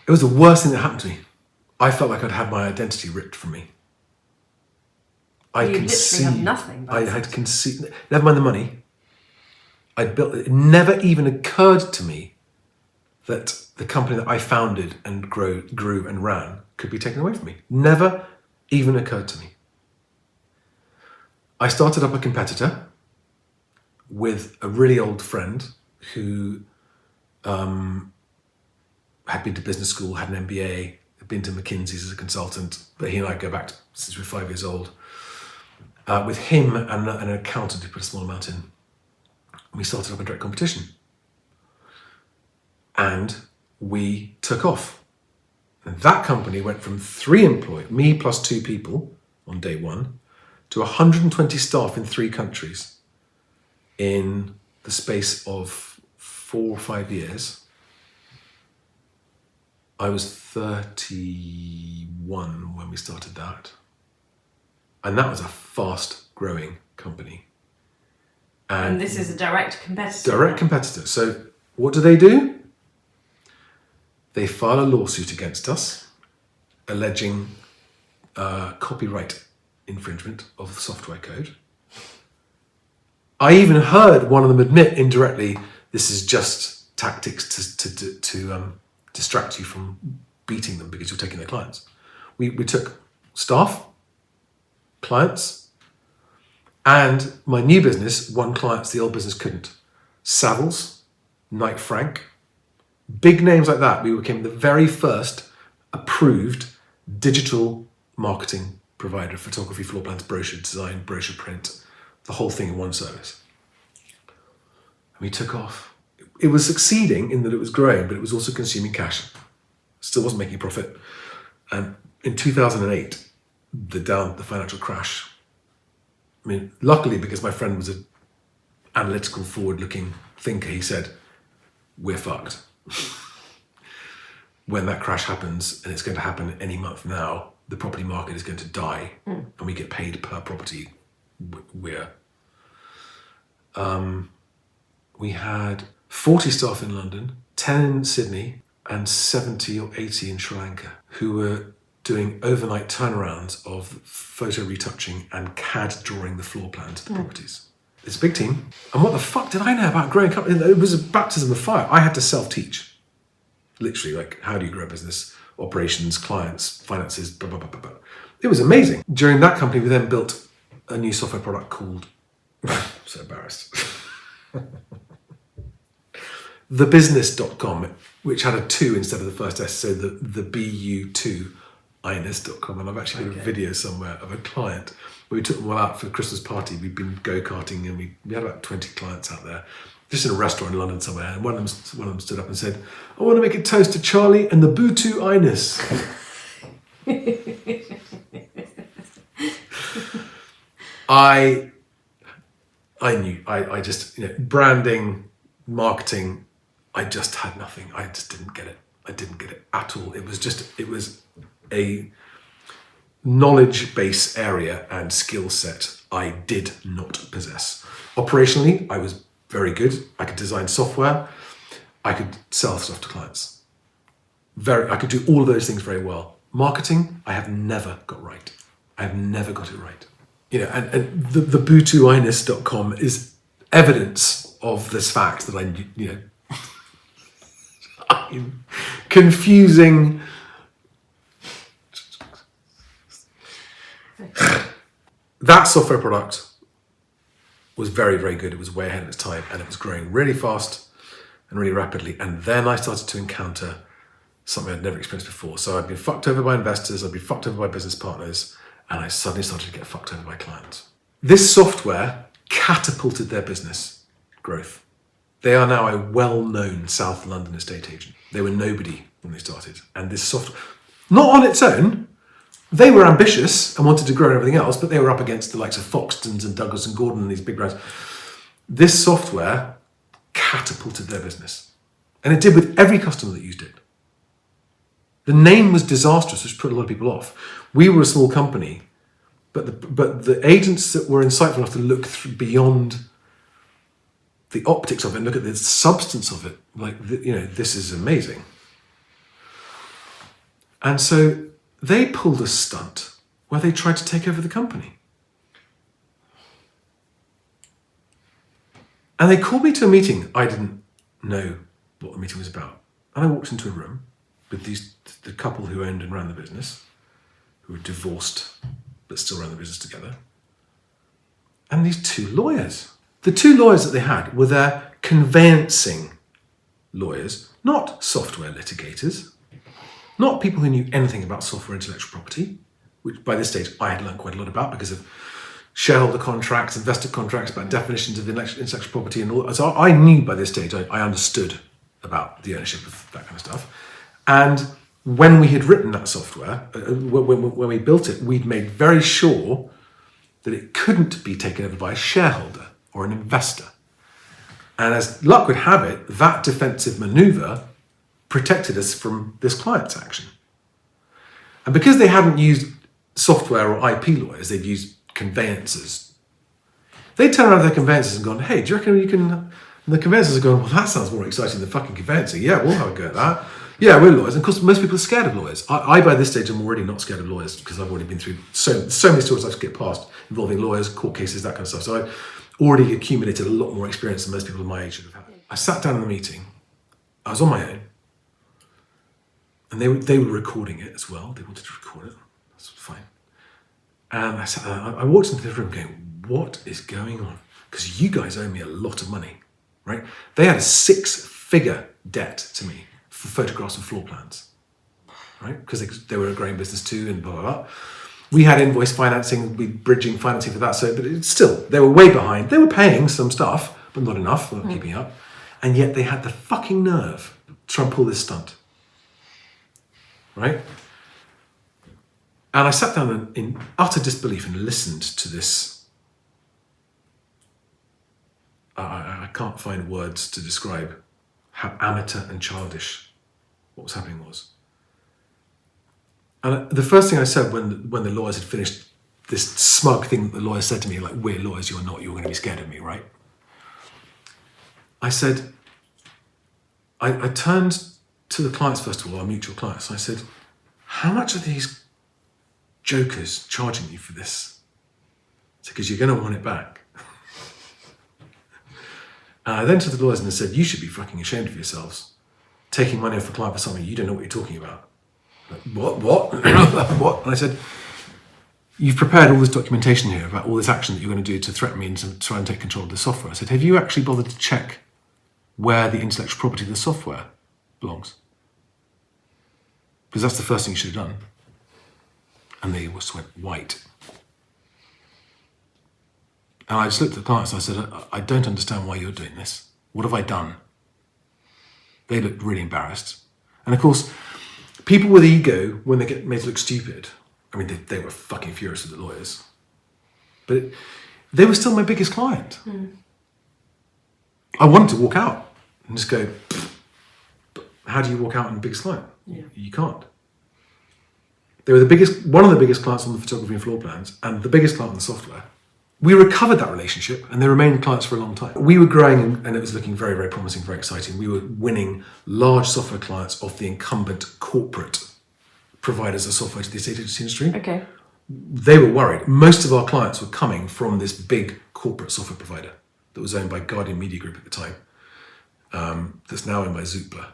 It was the worst thing that happened to me. I felt like I'd had my identity ripped from me. You literally have nothing. I had conceived, never mind the money. It never even occurred to me that the company that I founded and grew and ran could be taken away from me. Never even occurred to me. I started up a competitor with a really old friend who had been to business school, had an MBA, had been to McKinsey's as a consultant, but he and I go back since we were 5 years old. With him and an accountant who put a small amount in. We started up a direct competition. And we took off. And that company went from 3 employees, me plus 2 people on day one, to 120 staff in 3 countries in the space of 4 or 5 years. I was 31 when we started that. And that was a fast growing company. And this is a direct competitor. Direct competitor. So what do? They file a lawsuit against us, alleging copyright infringement of the software code. I even heard one of them admit indirectly, this is just tactics to distract you from beating them because you're taking their clients. We took staff, clients, and my new business won clients the old business couldn't. Savills, Knight Frank, big names like that. We became the very first approved digital marketing provider, photography, floor plans, brochure design, brochure print, the whole thing in one service. And we took off. It was succeeding in that it was growing, but it was also consuming cash. Still wasn't making a profit. And in 2008, the financial crash. I mean, luckily, because my friend was an analytical, forward-looking thinker, he said, we're fucked. When that crash happens, and it's going to happen any month now, the property market is going to die, and we get paid per property. We had 40 staff in London, 10 in Sydney, and 70 or 80 in Sri Lanka, who were doing overnight turnarounds of photo retouching and CAD drawing the floor plans of the properties. It's a big team. And what the fuck did I know about growing a company? It was a baptism of fire. I had to self-teach. Literally, like, how do you grow a business? Operations, clients, finances, blah, blah, blah, blah, blah. It was amazing. During that company, we then built a new software product called, I'm so embarrassed, thebusiness.com, which had a 2 instead of the first S, so the BU2. Ines.com, and I've actually got a video somewhere of a client where we took them all out for a Christmas party. We'd been go-karting and we had about 20 clients out there, just in a restaurant in London somewhere, and one of them stood up and said, I want to make a toast to Charlie and the Boo2 Ines. I knew, I just, branding, marketing, I just had nothing. I just didn't get it. I didn't get it at all. It was a knowledge base area and skill set I did not possess. Operationally, I was very good. I could design software. I could sell stuff to clients. I could do all of those things very well. Marketing, I have never got right. I have never got it right. And the boo2ines.com is evidence of this fact that I'm confusing. That software product was very, very good. It was way ahead of its time, and it was growing really fast and really rapidly. And then I started to encounter something I'd never experienced before. So I'd been fucked over by investors, I'd been fucked over by business partners, and I suddenly started to get fucked over by clients. This software catapulted their business growth. They are now a well-known South London estate agent. They were nobody when they started. And this software, not on its own, they were ambitious and wanted to grow and everything else, but they were up against the likes of Foxtons and Douglas and Gordon and these big brands. This software catapulted their business. And it did with every customer that used it. The name was disastrous, which put a lot of people off. We were a small company, but the agents that were insightful enough to look beyond the optics of it and look at the substance of it, this is amazing. And so they pulled a stunt where they tried to take over the company. And they called me to a meeting. I didn't know what the meeting was about. And I walked into a room with the couple who owned and ran the business, who were divorced but still ran the business together. And these two lawyers. The two lawyers that they had were their conveyancing lawyers, not software litigators, not people who knew anything about software intellectual property, which by this stage I had learned quite a lot about because of shareholder contracts, investor contracts, about definitions of intellectual property and all. So I knew by this stage, I understood about the ownership of that kind of stuff. And when we had written that software, when we built it, we'd made very sure that it couldn't be taken over by a shareholder or an investor. And as luck would have it, that defensive maneuver protected us from this client's action. And because they hadn't used software or IP lawyers, they'd used conveyancers. They'd turn around to their conveyancers and gone, hey, do you reckon you can... And the conveyancers are going, well, that sounds more exciting than fucking conveyancing. Yeah, we'll have a go at that. Yeah, we're lawyers. And of course, most people are scared of lawyers. I by this stage, am already not scared of lawyers because I've already been through so many stories I have to get past involving lawyers, court cases, that kind of stuff. So I've already accumulated a lot more experience than most people of my age should have had. I sat down in the meeting. I was on my own. And they were recording it as well. They wanted to record it. That's fine. And I walked into the room going, what is going on? Because you guys owe me a lot of money, right? They had a 6-figure debt to me for photographs and floor plans, right? Because they were a growing business too and blah, blah, blah. We had invoice financing, bridging financing for that. So, but it's still, they were way behind. They were paying some stuff, but not enough, not keeping up. And yet they had the fucking nerve to try and pull this stunt, right? And I sat down in utter disbelief and listened to this. I can't find words to describe how amateur and childish what was happening was. And the first thing I said when the lawyers had finished this smug thing that the lawyer said to me, like, we're lawyers, you're not, you're going to be scared of me, right? I said, I turned to the clients, first of all, our mutual clients, and I said, how much are these jokers charging you for this? Because you're going to want it back. And I then to the lawyers and I said, you should be fucking ashamed of yourselves, taking money off a client for something you don't know what you're talking about. Like, what? What? And I said, you've prepared all this documentation here about all this action that you're going to do to threaten me and to try and take control of the software. I said, have you actually bothered to check where the intellectual property of the software belongs? Because that's the first thing you should have done. And they just went white. And I just looked at the clients and I said, I don't understand why you're doing this. What have I done? They looked really embarrassed. And of course, people with ego, when they get made to look stupid, I mean, they were fucking furious with the lawyers. But they were still my biggest client. I wanted to walk out and just go, but how do you walk out on the biggest client? Yeah. You can't. They were one of the biggest clients on the photography and floor plans and the biggest client on the software. We recovered that relationship and they remained clients for a long time. We were growing and it was looking very, very promising, very exciting. We were winning large software clients off the incumbent corporate providers of software to the estate agency industry. Okay. They were worried. Most of our clients were coming from this big corporate software provider that was owned by Guardian Media Group at the time, that's now owned by Zoopla.